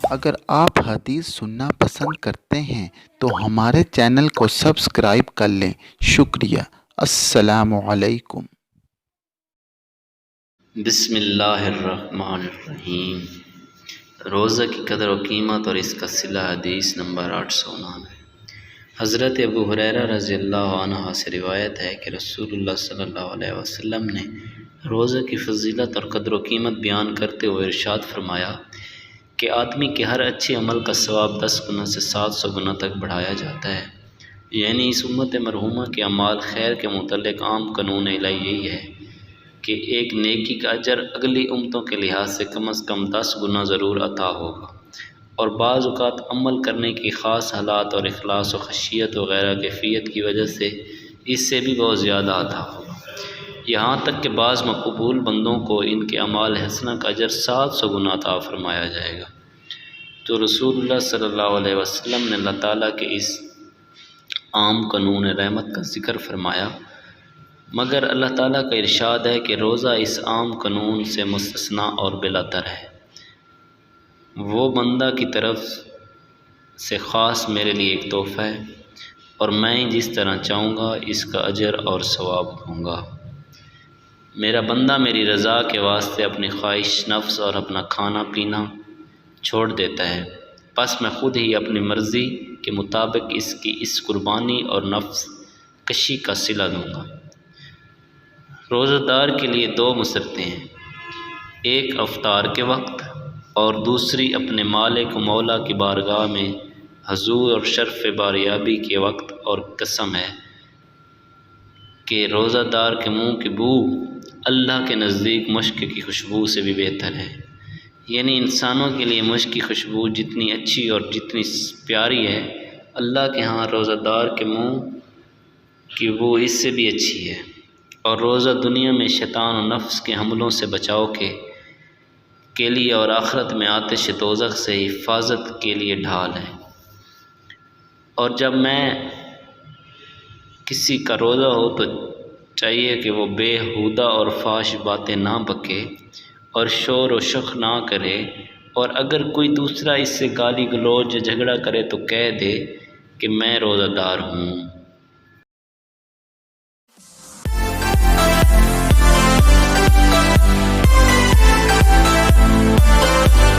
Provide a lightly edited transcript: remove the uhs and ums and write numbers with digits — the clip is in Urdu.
اگر آپ حدیث سننا پسند کرتے ہیں تو ہمارے چینل کو سبسکرائب کر لیں۔ شکریہ۔ السلام علیکم۔ بسم اللہ الرحمن الرحیم۔ روزہ کی قدر و قیمت اور اس کا صلہ، حدیث نمبر 899۔ حضرت ابو ہریرہ رضی اللہ عنہ سے روایت ہے کہ رسول اللہ صلی اللہ علیہ وسلم نے روزہ کی فضیلت اور قدر و قیمت بیان کرتے ہوئے ارشاد فرمایا کہ آدمی کے ہر اچھے عمل کا ثواب 10 گنا سے 700 گنا تک بڑھایا جاتا ہے۔ یعنی اس امت مرحومہ کے اعمال خیر کے متعلق عام قانون الہی یہی ہے کہ ایک نیکی کا اجر اگلی امتوں کے لحاظ سے کم از کم 10 گنا ضرور عطا ہوگا، اور بعض اوقات عمل کرنے کی خاص حالات اور اخلاص و خشیت وغیرہ کیفیت کی وجہ سے اس سے بھی بہت زیادہ عطا ہوگا، یہاں تک کہ بعض مقبول بندوں کو ان کے اعمال حسنہ کا اجر 700 گنا عطا فرمایا جائے گا۔ تو رسول اللہ صلی اللہ علیہ وسلم نے اللہ تعالیٰ کے اس عام قانون رحمت کا ذکر فرمایا، مگر اللہ تعالیٰ کا ارشاد ہے کہ روزہ اس عام قانون سے مستثنیٰ اور بلا تر ہے۔ وہ بندہ کی طرف سے خاص میرے لیے ایک تحفہ ہے، اور میں جس طرح چاہوں گا اس کا اجر اور ثواب دوں گا۔ میرا بندہ میری رضا کے واسطے اپنی خواہش نفس اور اپنا کھانا پینا چھوڑ دیتا ہے، پس میں خود ہی اپنی مرضی کے مطابق اس کی اس قربانی اور نفس کشی کا صلہ دوں گا۔ روزہ دار کے لیے 2 مسرتیں ہیں، ایک افطار کے وقت اور دوسری اپنے مالک و مولا کی بارگاہ میں حضور اور شرف باریابی کے وقت، اور قسم ہے کہ روزہ دار کے منہ کی بو اللہ کے نزدیک مشک کی خوشبو سے بھی بہتر ہے۔ یعنی انسانوں کے لیے مشک کی خوشبو جتنی اچھی اور جتنی پیاری ہے، اللہ کے ہاں روزہ دار کے منہ کی بو اس سے بھی اچھی ہے۔ اور روزہ دنیا میں شیطان و نفس کے حملوں سے بچاؤ کے لیے اور آخرت میں آتش دوزخ سے حفاظت کے لیے ڈھال ہے۔ اور جب میں کسی کا روزہ ہو تو چاہیے کہ وہ بے ہودہ اور فحش باتیں نہ بکے اور شور و شخ نہ کرے، اور اگر کوئی دوسرا اس سے گالی گلوچ یا جھگڑا کرے تو کہہ دے کہ میں روزہ دار ہوں۔